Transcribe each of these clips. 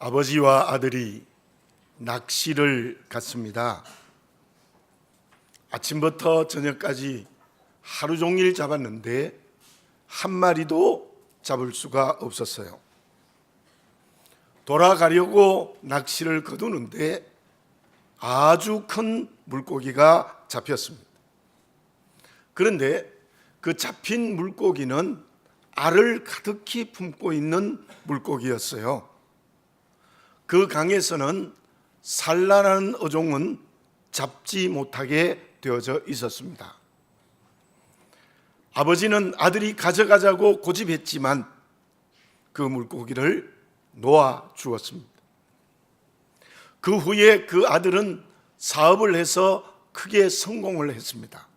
아버지와 아들이 낚시를 갔습니다. 아침부터 저녁까지 하루 종일 잡았는데 한 마리도 잡을 수가 없었어요. 돌아가려고 낚시를 거두는데 아주 큰 물고기가 잡혔습니다. 그런데 그 잡힌 물고기는 알을 가득히 품고 있는 물고기였어요. 그 강에서는 산란하는 어종은 잡지 못하게 되어져 있었습니다. 아버지는 아들이 가져가자고 고집했지만 그 물고기를 놓아 주었습니다. 그 후에 그 아들은 사업을 해서 크게 성공을 했습니다.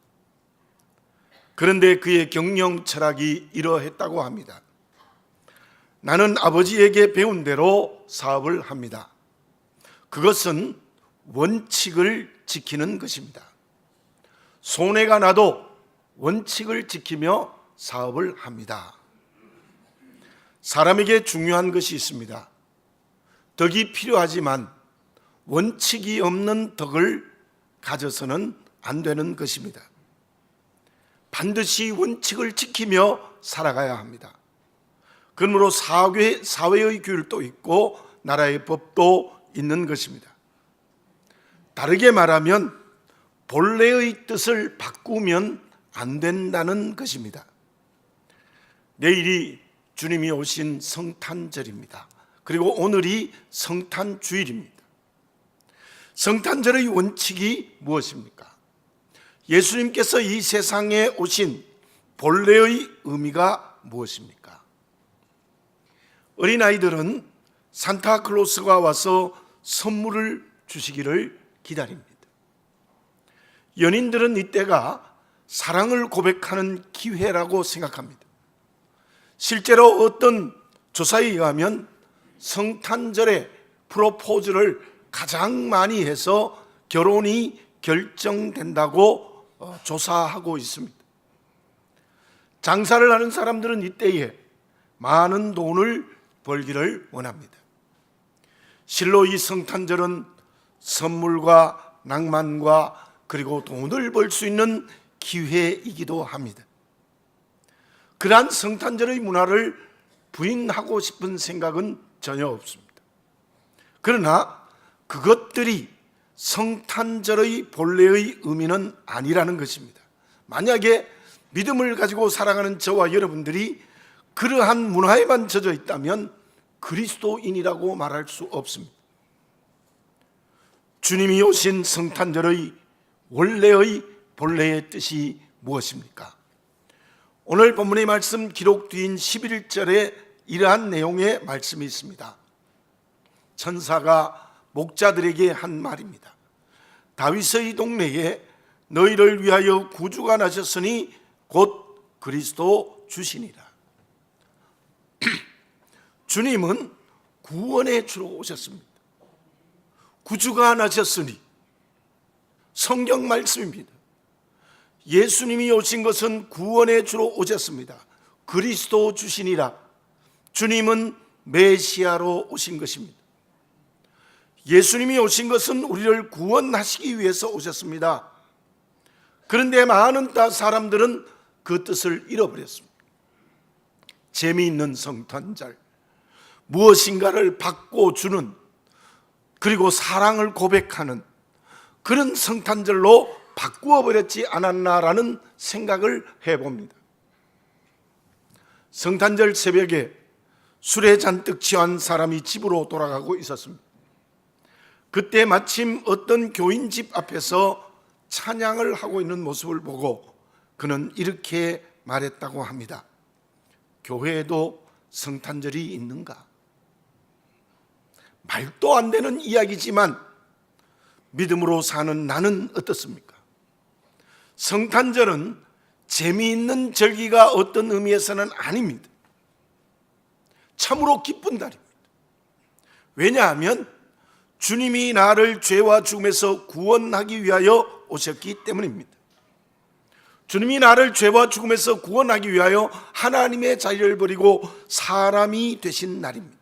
그런데 그의 경영 철학이 이러했다고 합니다. 나는 아버지에게 배운 대로 사업을 합니다. 그것은 원칙을 지키는 것입니다. 손해가 나도 원칙을 지키며 사업을 합니다. 사람에게 중요한 것이 있습니다. 덕이 필요하지만 원칙이 없는 덕을 가져서는 안 되는 것입니다. 반드시 원칙을 지키며 살아가야 합니다. 그러므로 사회의 규율도 있고 나라의 법도 있는 것입니다. 다르게 말하면 본래의 뜻을 바꾸면 안 된다는 것입니다. 내일이 주님이 오신 성탄절입니다. 그리고 오늘이 성탄주일입니다. 성탄절의 원칙이 무엇입니까? 예수님께서 이 세상에 오신 본래의 의미가 무엇입니까? 어린아이들은 산타클로스가 와서 선물을 주시기를 기다립니다. 연인들은 이때가 사랑을 고백하는 기회라고 생각합니다. 실제로 어떤 조사에 의하면 성탄절에 프로포즈를 가장 많이 해서 결혼이 결정된다고 조사하고 있습니다. 장사를 하는 사람들은 이때에 많은 돈을 벌기를 원합니다. 실로 이 성탄절은 선물과 낭만과 그리고 돈을 벌 수 있는 기회이기도 합니다. 그러한 성탄절의 문화를 부인하고 싶은 생각은 전혀 없습니다. 그러나 그것들이 성탄절의 본래의 의미는 아니라는 것입니다. 만약에 믿음을 가지고 살아가는 저와 여러분들이 그러한 문화에만 젖어 있다면 그리스도인이라고 말할 수 없습니다. 주님이 오신 성탄절의 원래의 본래의 뜻이 무엇입니까? 오늘 본문의 말씀 기록 뒤인 11절에 이러한 내용의 말씀이 있습니다. 천사가 목자들에게 한 말입니다. 다윗의 동네에 너희를 위하여 구주가 나셨으니 곧 그리스도 주시니라. 주님은 구원의 주로 오셨습니다. 구주가 나셨으니 성경 말씀입니다. 예수님이 오신 것은 구원의 주로 오셨습니다. 그리스도 주시니라. 주님은 메시아로 오신 것입니다. 예수님이 오신 것은 우리를 구원하시기 위해서 오셨습니다. 그런데 많은 사람들은 그 뜻을 잃어버렸습니다. 재미있는 성탄절, 무엇인가를 바꿔주는, 그리고 사랑을 고백하는 그런 성탄절로 바꾸어버렸지 않았나라는 생각을 해봅니다. 성탄절 새벽에 술에 잔뜩 취한 사람이 집으로 돌아가고 있었습니다. 그때 마침 어떤 교인 집 앞에서 찬양을 하고 있는 모습을 보고 그는 이렇게 말했다고 합니다. 교회에도 성탄절이 있는가? 말도 안 되는 이야기지만 믿음으로 사는 나는 어떻습니까? 성탄절은 재미있는 절기가 어떤 의미에서는 아닙니다. 참으로 기쁜 날입니다. 왜냐하면 주님이 나를 죄와 죽음에서 구원하기 위하여 오셨기 때문입니다. 주님이 나를 죄와 죽음에서 구원하기 위하여 하나님의 자리를 버리고 사람이 되신 날입니다.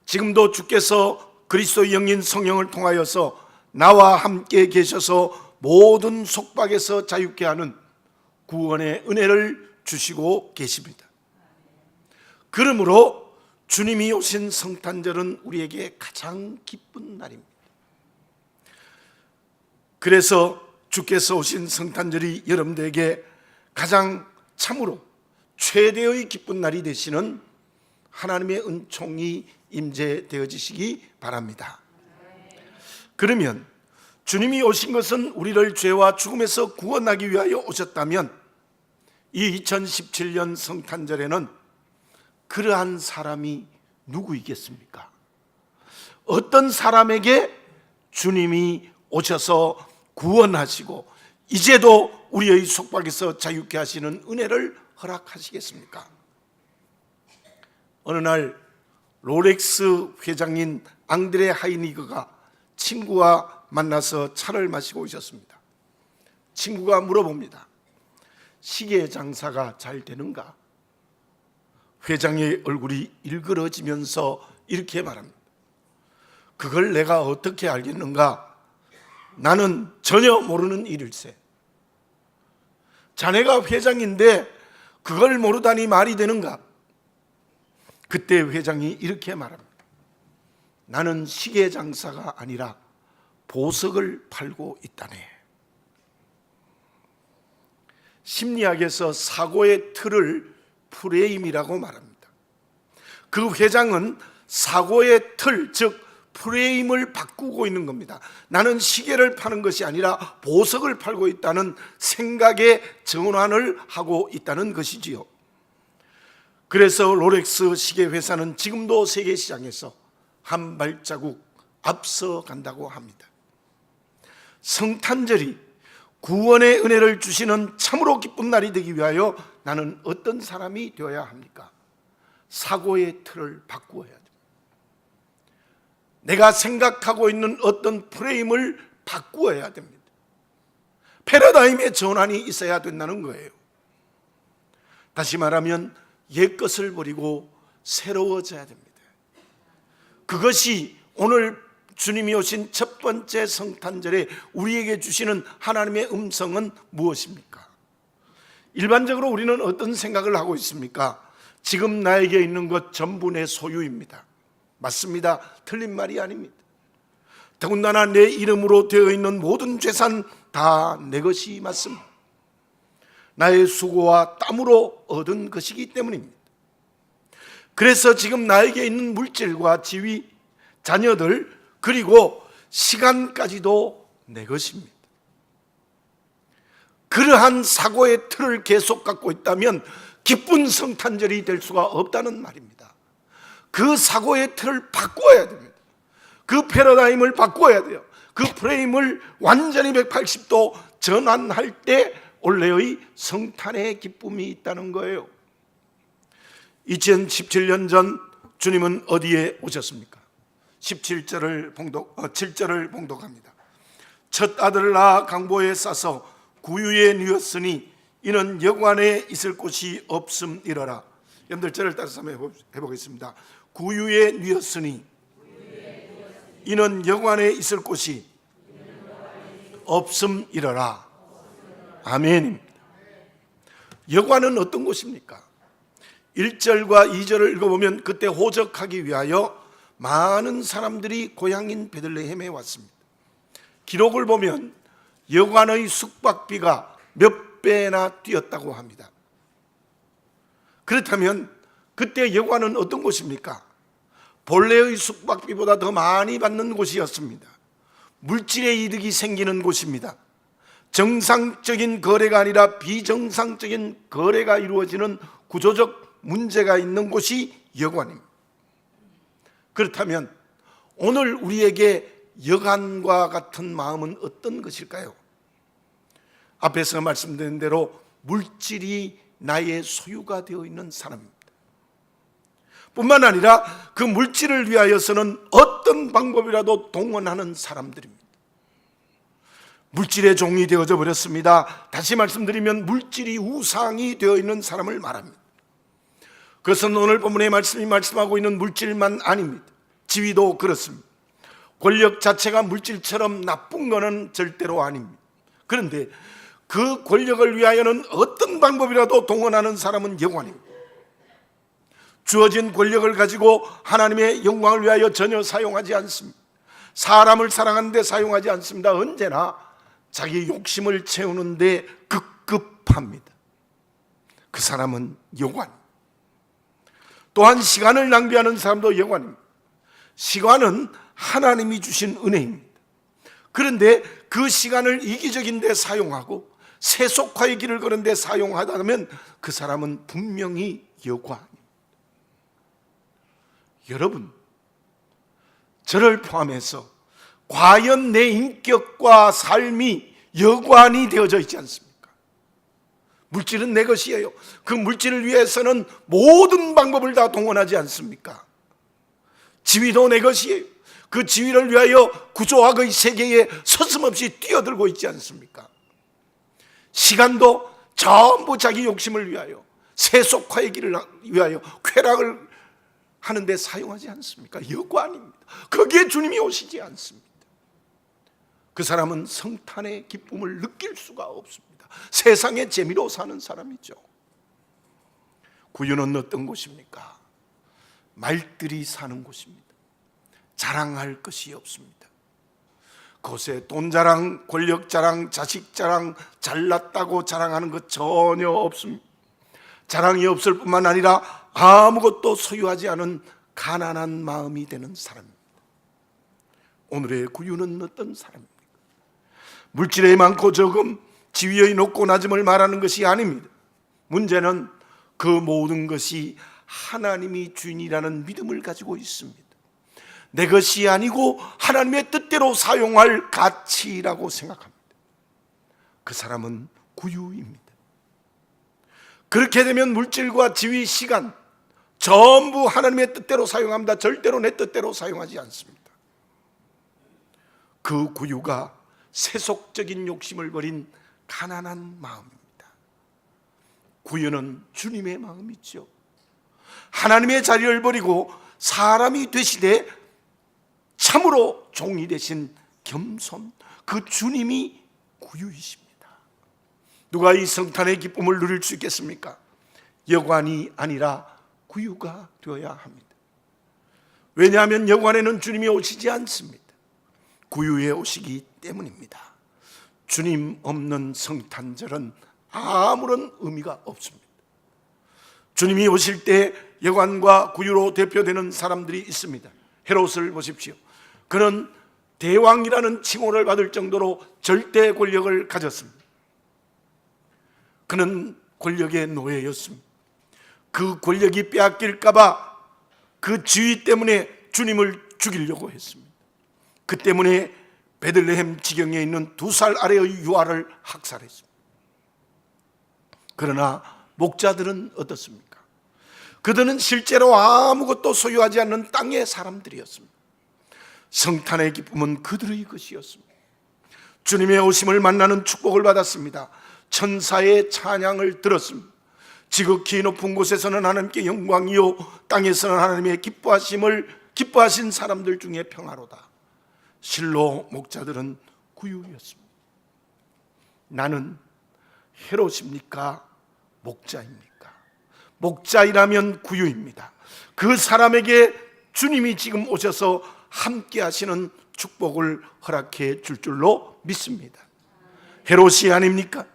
지금도 주께서 그리스도의 영인 성령을 통하여서 나와 함께 계셔서 모든 속박에서 자유케 하는 구원의 은혜를 주시고 계십니다. 그러므로 주님이 오신 성탄절은 우리에게 가장 기쁜 날입니다. 그래서 주께서 오신 성탄절이 여러분들에게 가장 참으로 최대의 기쁜 날이 되시는 하나님의 은총이 임재되어지시기 바랍니다. 그러면 주님이 오신 것은 우리를 죄와 죽음에서 구원하기 위하여 오셨다면 이 2017년 성탄절에는 그러한 사람이 누구이겠습니까? 어떤 사람에게 주님이 오셔서 구원하시고 이제도 우리의 속박에서 자유케 하시는 은혜를 허락하시겠습니까? 어느 날 롤렉스 회장인 앙드레 하이니거가 친구와 만나서 차를 마시고 있었습니다. 친구가 물어봅니다. 시계 장사가 잘 되는가? 회장의 얼굴이 일그러지면서 이렇게 말합니다. 그걸 내가 어떻게 알겠는가? 나는 전혀 모르는 일일세. 자네가 회장인데 그걸 모르다니 말이 되는가? 그때 회장이 이렇게 말합니다. 나는 시계 장사가 아니라 보석을 팔고 있다네. 심리학에서 사고의 틀을 프레임이라고 말합니다. 그 회장은 사고의 틀, 즉 프레임을 바꾸고 있는 겁니다. 나는 시계를 파는 것이 아니라 보석을 팔고 있다는 생각의 전환을 하고 있다는 것이지요. 그래서 롤렉스 시계 회사는 지금도 세계 시장에서 한 발자국 앞서 간다고 합니다. 성탄절이 구원의 은혜를 주시는 참으로 기쁜 날이 되기 위하여 나는 어떤 사람이 되어야 합니까? 사고의 틀을 바꾸어야 됩니다. 내가 생각하고 있는 어떤 프레임을 바꾸어야 됩니다. 패러다임의 전환이 있어야 된다는 거예요. 다시 말하면 옛것을 버리고 새로워져야 됩니다. 그것이 오늘 주님이 오신 첫 번째 성탄절에 우리에게 주시는 하나님의 음성은 무엇입니까? 일반적으로 우리는 어떤 생각을 하고 있습니까? 지금 나에게 있는 것 전부 내 소유입니다. 맞습니다. 틀린 말이 아닙니다. 더군다나 내 이름으로 되어 있는 모든 재산 다 내 것이 맞습니다. 나의 수고와 땀으로 얻은 것이기 때문입니다. 그래서 지금 나에게 있는 물질과 지위, 자녀들, 그리고 시간까지도 내 것입니다. 그러한 사고의 틀을 계속 갖고 있다면 기쁜 성탄절이 될 수가 없다는 말입니다. 그 사고의 틀을 바꿔야 됩니다. 그 패러다임을 바꿔야 돼요. 그 프레임을 완전히 180도 전환할 때 올해의 성탄의 기쁨이 있다는 거예요. 2017년 전 주님은 어디에 오셨습니까? 7절을 봉독합니다. 첫 아들을 낳아 강보에 싸서 구유에 누웠으니 이는 여관에 있을 곳이 없음이러라. 여러분들 저를 따라서 한번 해보겠습니다. 구유에 누웠으니 이는 여관에 있을 곳이 없음이러라. 아멘입니다. 여관은 어떤 곳입니까? 1절과 2절을 읽어보면 그때 호적하기 위하여 많은 사람들이 고향인 베들레헴에 왔습니다. 기록을 보면 여관의 숙박비가 몇 배나 뛰었다고 합니다. 그렇다면 그때 여관은 어떤 곳입니까? 본래의 숙박비보다 더 많이 받는 곳이었습니다. 물질의 이득이 생기는 곳입니다. 정상적인 거래가 아니라 비정상적인 거래가 이루어지는 구조적 문제가 있는 곳이 여관입니다. 그렇다면 오늘 우리에게 여관과 같은 마음은 어떤 것일까요? 앞에서 말씀드린 대로 물질이 나의 소유가 되어 있는 사람입니다. 뿐만 아니라 그 물질을 위하여서는 어떤 방법이라도 동원하는 사람들입니다. 물질의 종이 되어져 버렸습니다. 다시 말씀드리면 물질이 우상이 되어 있는 사람을 말합니다. 그것은 오늘 본문의 말씀이 말씀하고 있는 물질만 아닙니다. 지위도 그렇습니다. 권력 자체가 물질처럼 나쁜 것은 절대로 아닙니다. 그런데 그 권력을 위하여는 어떤 방법이라도 동원하는 사람은 여관입니다. 주어진 권력을 가지고 하나님의 영광을 위하여 전혀 사용하지 않습니다. 사람을 사랑하는 데 사용하지 않습니다. 언제나 자기 욕심을 채우는 데 급급합니다. 그 사람은 여관. 또한 시간을 낭비하는 사람도 여관입니다. 시간은 하나님이 주신 은혜입니다. 그런데 그 시간을 이기적인 데 사용하고 세속화의 길을 걸은 데 사용하다면 그 사람은 분명히 여관입니다. 여러분, 저를 포함해서 과연 내 인격과 삶이 여관이 되어져 있지 않습니까? 물질은 내 것이에요. 그 물질을 위해서는 모든 방법을 다 동원하지 않습니까? 지위도 내 것이에요. 그 지위를 위하여 구조학의 세계에 서슴없이 뛰어들고 있지 않습니까? 시간도 전부 자기 욕심을 위하여, 세속화의 길을 위하여 쾌락을 하는 데 사용하지 않습니까? 여관입니다. 거기에 주님이 오시지 않습니다. 그 사람은 성탄의 기쁨을 느낄 수가 없습니다. 세상의 재미로 사는 사람이죠. 구유는 어떤 곳입니까? 말들이 사는 곳입니다. 자랑할 것이 없습니다. 그곳에 돈 자랑, 권력 자랑, 자식 자랑, 잘났다고 자랑하는 것 전혀 없습니다. 자랑이 없을 뿐만 아니라 아무것도 소유하지 않은 가난한 마음이 되는 사람입니다. 오늘의 구유는 어떤 사람입니까? 물질의 많고 적음, 지위의 높고 낮음을 말하는 것이 아닙니다. 문제는 그 모든 것이 하나님이 주인이라는 믿음을 가지고 있습니다. 내 것이 아니고 하나님의 뜻대로 사용할 가치라고 생각합니다. 그 사람은 구유입니다. 그렇게 되면 물질과 지위, 시간 전부 하나님의 뜻대로 사용합니다. 절대로 내 뜻대로 사용하지 않습니다. 그 구유가 세속적인 욕심을 버린 가난한 마음입니다. 구유는 주님의 마음이죠. 하나님의 자리를 버리고 사람이 되시되 참으로 종이 되신 겸손, 그 주님이 구유이십니다. 누가 이 성탄의 기쁨을 누릴 수 있겠습니까? 여관이 아니라 구유가 되어야 합니다. 왜냐하면 여관에는 주님이 오시지 않습니다. 구유에 오시기 때문입니다. 주님 없는 성탄절은 아무런 의미가 없습니다. 주님이 오실 때 여관과 구유로 대표되는 사람들이 있습니다. 헤롯을 보십시오. 그는 대왕이라는 칭호를 받을 정도로 절대 권력을 가졌습니다. 그는 권력의 노예였습니다. 그 권력이 빼앗길까봐 그 지위 때문에 주님을 죽이려고 했습니다. 그 때문에 베들레헴 지경에 있는 2살 아래의 유아를 학살했습니다. 그러나 목자들은 어떻습니까? 그들은 실제로 아무것도 소유하지 않는 땅의 사람들이었습니다. 성탄의 기쁨은 그들의 것이었습니다. 주님의 오심을 만나는 축복을 받았습니다. 천사의 찬양을 들었습니다. 지극히 높은 곳에서는 하나님께 영광이요 땅에서는 하나님의 기뻐하신 사람들 중에 평화로다. 실로 목자들은 구유였습니다. 나는 헤롯입니까? 목자입니까? 목자이라면 구유입니다. 그 사람에게 주님이 지금 오셔서 함께 하시는 축복을 허락해 줄 줄로 믿습니다. 헤롯이 아닙니까?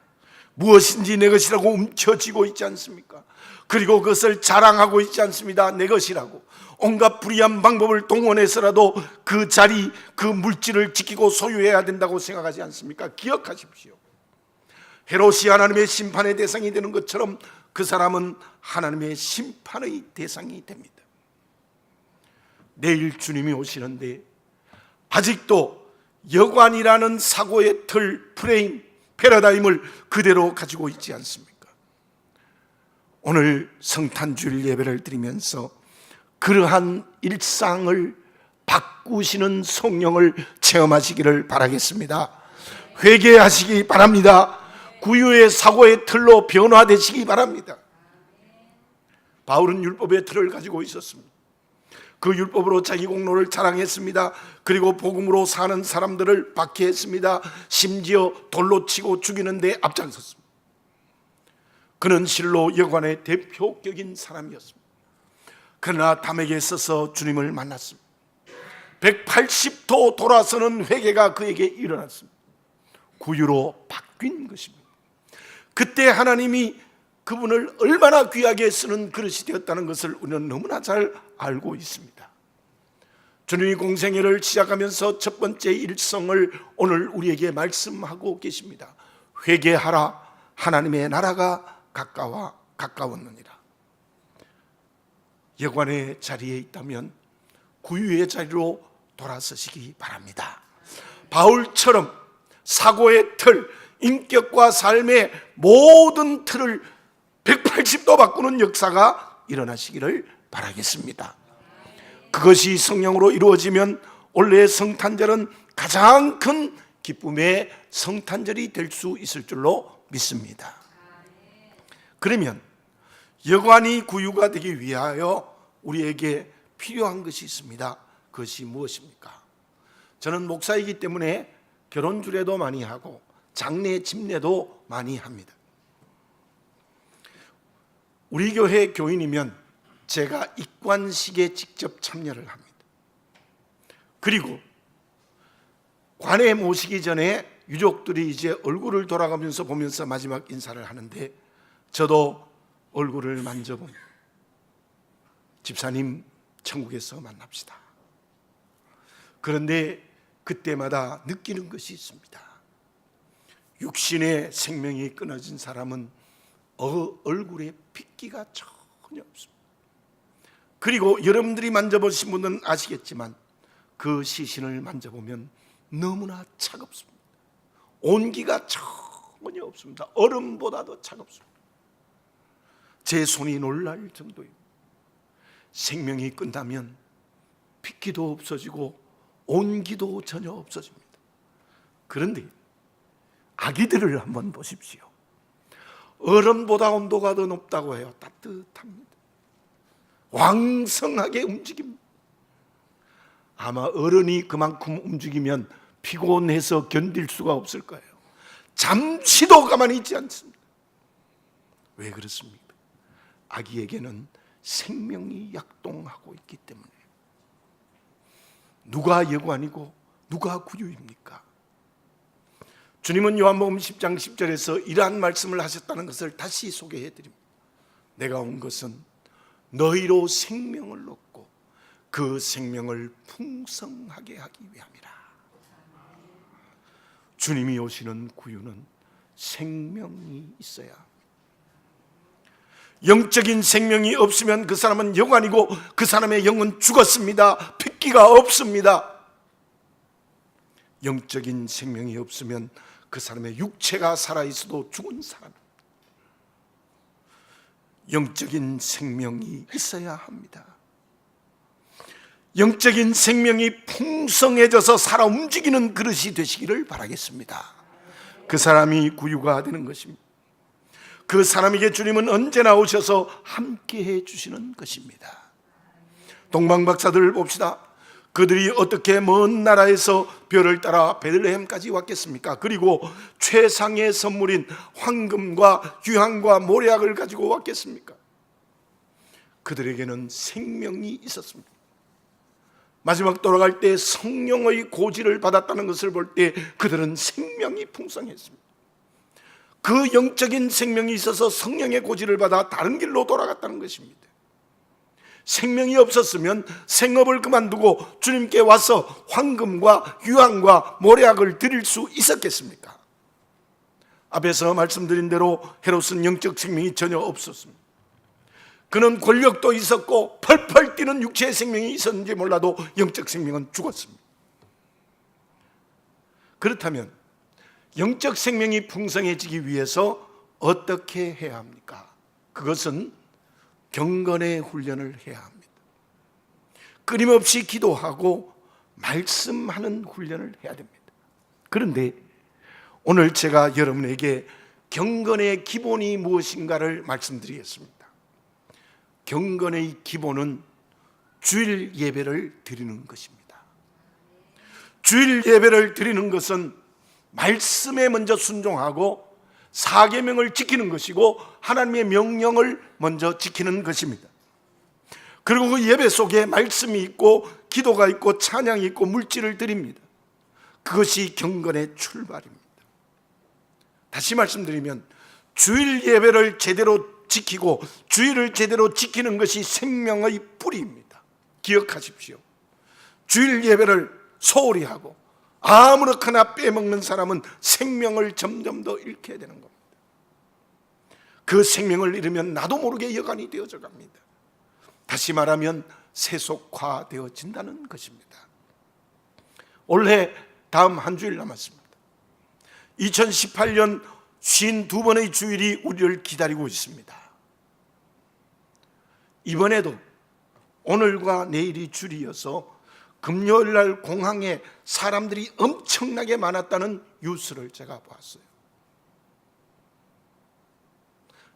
무엇인지 내 것이라고 움켜쥐고 있지 않습니까? 그리고 그것을 자랑하고 있지 않습니다. 내 것이라고 온갖 불의한 방법을 동원해서라도 그 자리, 그 물질을 지키고 소유해야 된다고 생각하지 않습니까? 기억하십시오. 헤롯이 하나님의 심판의 대상이 되는 것처럼 그 사람은 하나님의 심판의 대상이 됩니다. 내일 주님이 오시는데 아직도 여관이라는 사고의 틀, 프레임, 패러다임을 그대로 가지고 있지 않습니까? 오늘 성탄주일 예배를 드리면서 그러한 일상을 바꾸시는 성령을 체험하시기를 바라겠습니다. 회개하시기 바랍니다. 구유의 사고의 틀로 변화되시기 바랍니다. 바울은 율법의 틀을 가지고 있었습니다. 그 율법으로 자기 공로를 자랑했습니다. 그리고 복음으로 사는 사람들을 박해했습니다. 심지어 돌로 치고 죽이는 데 앞장섰습니다. 그는 실로 여관의 대표격인 사람이었습니다. 그러나 담에게 있어서 주님을 만났습니다. 180도 돌아서는 회개가 그에게 일어났습니다. 구유로 바뀐 것입니다. 그때 하나님이 그분을 얼마나 귀하게 쓰는 그릇이 되었다는 것을 우리는 너무나 잘 알고 있습니다. 주님이 공생애를 시작하면서 첫 번째 일성을 오늘 우리에게 말씀하고 계십니다. 회개하라, 하나님의 나라가 가까웠느니라. 여관의 자리에 있다면 구유의 자리로 돌아서시기 바랍니다. 바울처럼 사고의 틀, 인격과 삶의 모든 틀을 180도 바꾸는 역사가 일어나시기를 바라겠습니다. 그것이 성령으로 이루어지면 올해의 성탄절은 가장 큰 기쁨의 성탄절이 될 수 있을 줄로 믿습니다. 그러면 여관이 구유가 되기 위하여 우리에게 필요한 것이 있습니다. 그것이 무엇입니까? 저는 목사이기 때문에 결혼 주례도 많이 하고 장례 집례도 많이 합니다. 우리 교회 교인이면 제가 입관식에 직접 참여를 합니다. 그리고 관에 모시기 전에 유족들이 이제 얼굴을 돌아가면서 보면서 마지막 인사를 하는데 저도 얼굴을 만져봅니다. 집사님, 천국에서 만납시다. 그런데 그때마다 느끼는 것이 있습니다. 육신의 생명이 끊어진 사람은 얼굴에 핏기가 전혀 없습니다. 그리고 여러분들이 만져보신 분은 아시겠지만 그 시신을 만져보면 너무나 차갑습니다. 온기가 전혀 없습니다. 얼음보다도 차갑습니다. 제 손이 놀랄 정도입니다. 생명이 끝나면 핏기도 없어지고 온기도 전혀 없어집니다. 그런데 아기들을 한번 보십시오. 얼음보다 온도가 더 높다고 해요. 따뜻합니다. 왕성하게 움직입니다. 아마 어른이 그만큼 움직이면 피곤해서 견딜 수가 없을 거예요. 잠시도 가만히 있지 않습니다. 왜 그렇습니까? 아기에게는 생명이 약동하고 있기 때문에. 누가 여관이고 누가 구유입니까? 주님은 요한복음 10장 10절에서 이러한 말씀을 하셨다는 것을 다시 소개해 드립니다. 내가 온 것은 너희로 생명을 얻고 그 생명을 풍성하게 하기 위함이라. 주님이 오시는 구유는 생명이 있어야 합니다. 영적인 생명이 없으면 그 사람은 여관이고 그 사람의 영은 죽었습니다. 핏기가 없습니다. 영적인 생명이 없으면 그 사람의 육체가 살아있어도 죽은 사람. 영적인 생명이 있어야 합니다. 영적인 생명이 풍성해져서 살아 움직이는 그릇이 되시기를 바라겠습니다. 그 사람이 구유가 되는 것입니다. 그 사람에게 주님은 언제나 오셔서 함께해 주시는 것입니다. 동방박사들을 봅시다. 그들이 어떻게 먼 나라에서 별을 따라 베들레헴까지 왔겠습니까? 그리고 최상의 선물인 황금과 유향과 모략을 가지고 왔겠습니까? 그들에게는 생명이 있었습니다. 마지막 돌아갈 때 성령의 고지를 받았다는 것을 볼 때 그들은 생명이 풍성했습니다. 그 영적인 생명이 있어서 성령의 고지를 받아 다른 길로 돌아갔다는 것입니다. 생명이 없었으면 생업을 그만두고 주님께 와서 황금과 유향과 모략을 드릴 수 있었겠습니까? 앞에서 말씀드린 대로 헤롯은 영적 생명이 전혀 없었습니다. 그는 권력도 있었고 펄펄 뛰는 육체의 생명이 있었는지 몰라도 영적 생명은 죽었습니다. 그렇다면 영적 생명이 풍성해지기 위해서 어떻게 해야 합니까? 그것은 경건의 훈련을 해야 합니다. 끊임없이 기도하고 말씀하는 훈련을 해야 됩니다. 그런데 오늘 제가 여러분에게 경건의 기본이 무엇인가를 말씀드리겠습니다. 경건의 기본은 주일 예배를 드리는 것입니다. 주일 예배를 드리는 것은 말씀에 먼저 순종하고 사계명을 지키는 것이고 하나님의 명령을 먼저 지키는 것입니다. 그리고 그 예배 속에 말씀이 있고 기도가 있고 찬양이 있고 물질을 드립니다. 그것이 경건의 출발입니다. 다시 말씀드리면 주일 예배를 제대로 지키고 주일을 제대로 지키는 것이 생명의 뿌리입니다. 기억하십시오. 주일 예배를 소홀히 하고 아무렇게나 빼먹는 사람은 생명을 점점 더 잃게 되는 겁니다. 그 생명을 잃으면 나도 모르게 여간이 되어져 갑니다. 다시 말하면 세속화되어진다는 것입니다. 올해 다음 한 주일 남았습니다. 2018년 52번의 주일이 우리를 기다리고 있습니다. 이번에도 오늘과 내일이 주일이어서 금요일 날 공항에 사람들이 엄청나게 많았다는 뉴스를 제가 봤어요.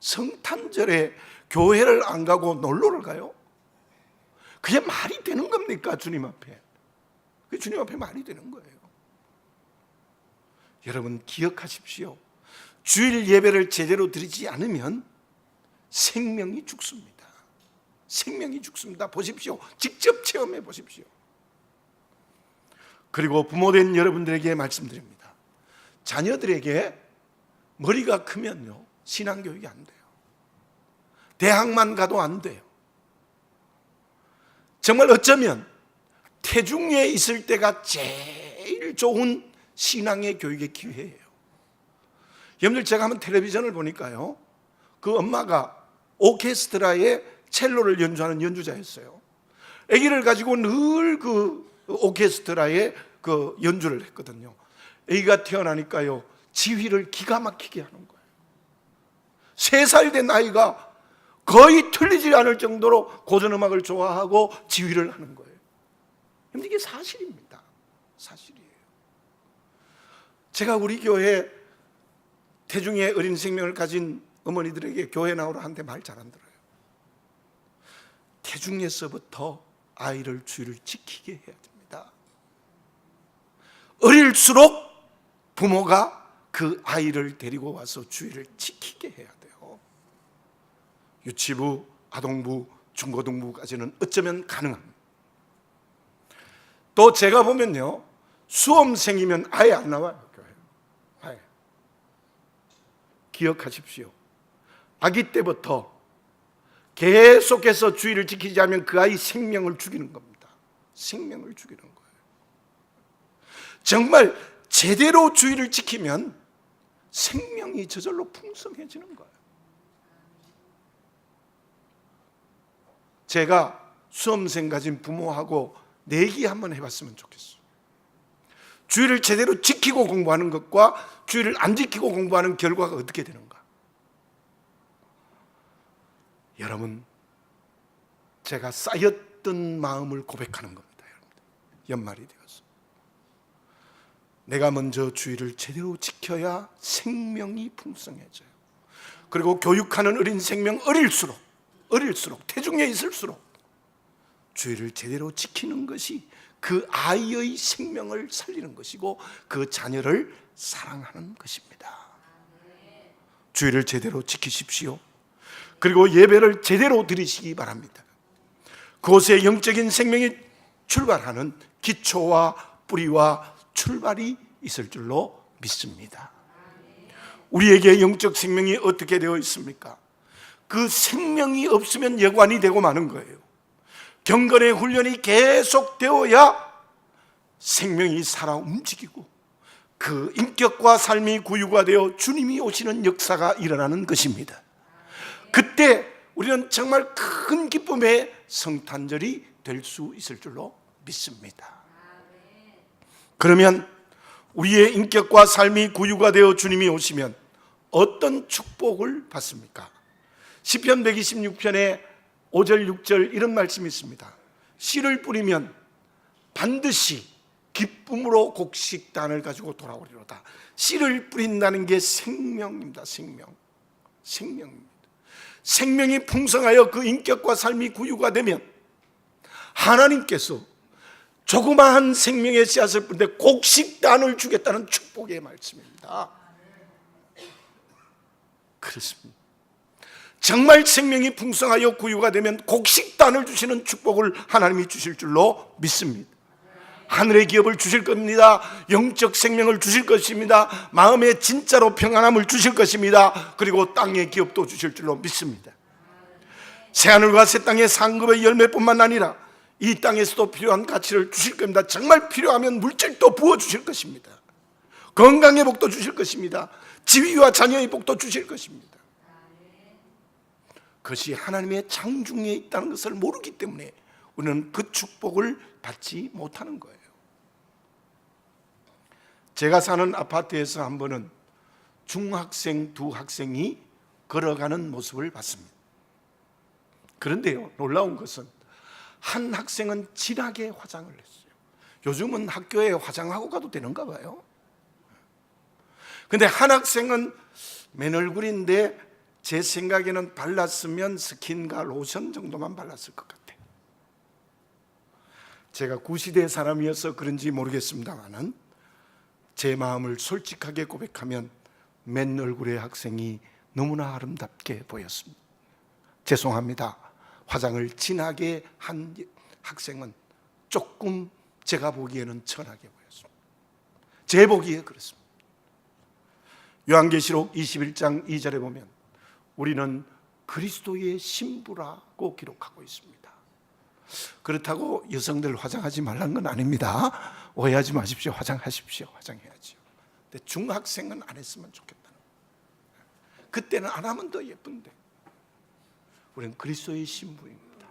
성탄절에 교회를 안 가고 놀러를 가요? 그게 말이 되는 겁니까? 주님 앞에. 그게 주님 앞에 말이 되는 거예요. 여러분 기억하십시오. 주일 예배를 제대로 드리지 않으면 생명이 죽습니다. 생명이 죽습니다. 보십시오. 직접 체험해 보십시오. 그리고 부모된 여러분들에게 말씀드립니다. 자녀들에게 머리가 크면요 신앙교육이 안 돼요. 대학만 가도 안 돼요. 정말 어쩌면 태중에 있을 때가 제일 좋은 신앙의 교육의 기회예요. 여러분들 제가 한번 텔레비전을 보니까요 그 엄마가 오케스트라에 첼로를 연주하는 연주자였어요. 아기를 가지고 늘 그 오케스트라에 그 연주를 했거든요. 아기가 태어나니까요 지휘를 기가 막히게 하는 거예요. 3살 된 아이가 거의 틀리지 않을 정도로 고전음악을 좋아하고 지휘를 하는 거예요. 이게 사실입니다. 사실이에요. 제가 우리 교회 태중의 어린 생명을 가진 어머니들에게 교회 나오라 하는데 말 잘 안 들어요. 태중에서부터 아이를 주일을 지키게 해야 됩니다. 어릴수록 부모가 그 아이를 데리고 와서 주일을 지키게 해야 돼요. 유치부, 아동부, 중고등부까지는 어쩌면 가능합니다. 또 제가 보면요 수험생이면 아예 안 나와요. 교회 아예. 기억하십시오. 아기 때부터 계속해서 주일을 지키지 않으면 그 아이 생명을 죽이는 겁니다. 생명을 죽이는 거예요. 정말 제대로 주일을 지키면 생명이 저절로 풍성해지는 거예요. 제가 수험생 가진 부모하고 내기 한번 해봤으면 좋겠어요. 주일을 제대로 지키고 공부하는 것과 주일을 안 지키고 공부하는 결과가 어떻게 되는가? 여러분, 제가 쌓였던 마음을 고백하는 겁니다. 여러분들. 연말이 되어서 내가 먼저 주일을 제대로 지켜야 생명이 풍성해져요. 그리고 교육하는 어린 생명 어릴수록 태중에 있을수록 주일을 제대로 지키는 것이 그 아이의 생명을 살리는 것이고 그 자녀를 사랑하는 것입니다. 주일을 제대로 지키십시오. 그리고 예배를 제대로 드리시기 바랍니다. 그곳에 영적인 생명이 출발하는 기초와 뿌리와 출발이 있을 줄로 믿습니다. 우리에게 영적 생명이 어떻게 되어 있습니까? 그 생명이 없으면 여관이 되고 마는 거예요. 경건의 훈련이 계속되어야 생명이 살아 움직이고 그 인격과 삶이 구유가 되어 주님이 오시는 역사가 일어나는 것입니다. 그때 우리는 정말 큰 기쁨의 성탄절이 될 수 있을 줄로 믿습니다. 그러면 우리의 인격과 삶이 구유가 되어 주님이 오시면 어떤 축복을 받습니까? 시편 126편에 5절 6절 이런 말씀이 있습니다. 씨를 뿌리면 반드시 기쁨으로 곡식단을 가지고 돌아오리로다. 씨를 뿌린다는 게 생명입니다. 생명입니다. 생명이 풍성하여 그 인격과 삶이 구유가 되면 하나님께서 조그마한 생명의 씨앗을 뿌는데 곡식단을 주겠다는 축복의 말씀입니다. 그렇습니다. 정말 생명이 풍성하여 구유가 되면 곡식단을 주시는 축복을 하나님이 주실 줄로 믿습니다. 하늘의 기업을 주실 겁니다. 영적 생명을 주실 것입니다. 마음에 진짜로 평안함을 주실 것입니다. 그리고 땅의 기업도 주실 줄로 믿습니다. 새하늘과 새 땅의 상급의 열매뿐만 아니라 이 땅에서도 필요한 가치를 주실 겁니다. 정말 필요하면 물질도 부어주실 것입니다. 건강의 복도 주실 것입니다. 지위와 자녀의 복도 주실 것입니다. 그것이 하나님의 장중에 있다는 것을 모르기 때문에 우리는 그 축복을 받지 못하는 거예요. 제가 사는 아파트에서 한 번은 중학생 두 학생이 걸어가는 모습을 봤습니다. 그런데요, 놀라운 것은 한 학생은 진하게 화장을 했어요. 요즘은 학교에 화장하고 가도 되는가 봐요. 근데 한 학생은 맨 얼굴인데 제 생각에는 발랐으면 스킨과 로션 정도만 발랐을 것 같아요. 제가 구시대 사람이어서 그런지 모르겠습니다만은 제 마음을 솔직하게 고백하면 맨 얼굴의 학생이 너무나 아름답게 보였습니다. 죄송합니다. 화장을 진하게 한 학생은 조금 제가 보기에는 천하게 보였습니다. 제 보기에 그렇습니다. 요한계시록 21장 2절에 보면 우리는 그리스도의 신부라고 기록하고 있습니다. 그렇다고 여성들 화장하지 말라는 건 아닙니다. 오해하지 마십시오. 화장하십시오. 화장해야죠. 근데 중학생은 안 했으면 좋겠다는 거예요. 그때는 안 하면 더 예쁜데 우리는 그리스도의 신부입니다.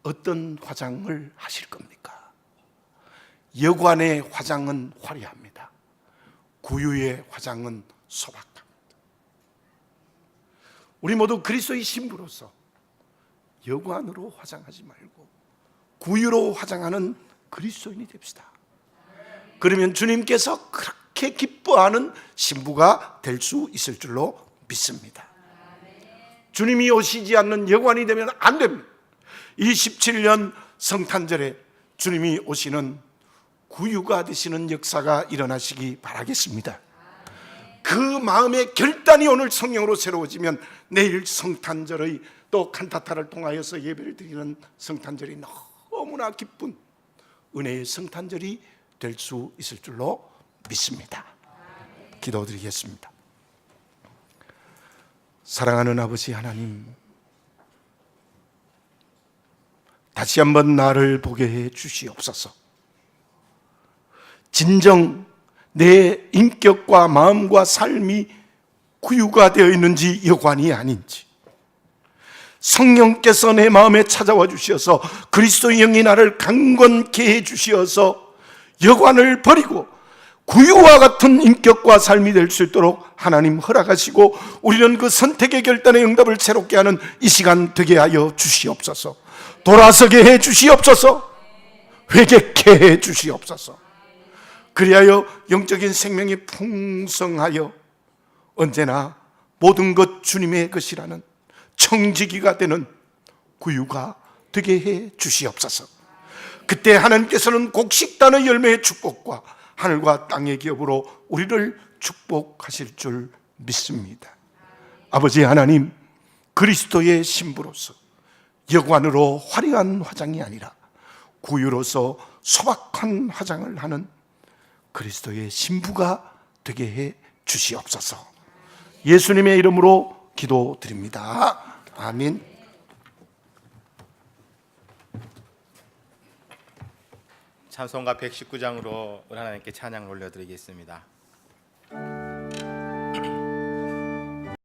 어떤 화장을 하실 겁니까? 여관의 화장은 화려합니다. 구유의 화장은 소박합니다. 우리 모두 그리스도의 신부로서 여관으로 화장하지 말고 구유로 화장하는 그리스도인이 됩시다. 그러면 주님께서 그렇게 기뻐하는 신부가 될 수 있을 줄로 믿습니다. 주님이 오시지 않는 여관이 되면 안 됩니다. 27년 성탄절에 주님이 오시는 구유가 되시는 역사가 일어나시기 바라겠습니다. 그 마음의 결단이 오늘 성령으로 새로워지면 내일 성탄절의 또 칸타타를 통하여서 예배를 드리는 성탄절이 너무나 기쁜 은혜의 성탄절이 될 수 있을 줄로 믿습니다. 기도드리겠습니다. 사랑하는 아버지 하나님, 다시 한번 나를 보게 해 주시옵소서. 진정 내 인격과 마음과 삶이 구유가 되어 있는지 여관이 아닌지, 성령께서 내 마음에 찾아와 주셔서 그리스도의 영이 나를 강건케 해 주시어서 여관을 버리고 구유와 같은 인격과 삶이 될 수 있도록 하나님 허락하시고 우리는 그 선택의 결단의 응답을 새롭게 하는 이 시간 되게 하여 주시옵소서. 돌아서게 해 주시옵소서. 회개케 해 주시옵소서. 그리하여 영적인 생명이 풍성하여 언제나 모든 것 주님의 것이라는 청지기가 되는 구유가 되게 해 주시옵소서. 그때 하나님께서는 곡식단의 열매의 축복과 하늘과 땅의 기업으로 우리를 축복하실 줄 믿습니다. 아버지 하나님, 그리스도의 신부로서 여관으로 화려한 화장이 아니라 구유로서 소박한 화장을 하는 그리스도의 신부가 되게 해 주시옵소서. 예수님의 이름으로 기도드립니다. 아멘. 찬송가 119장으로 하나님께 찬양을 올려드리겠습니다.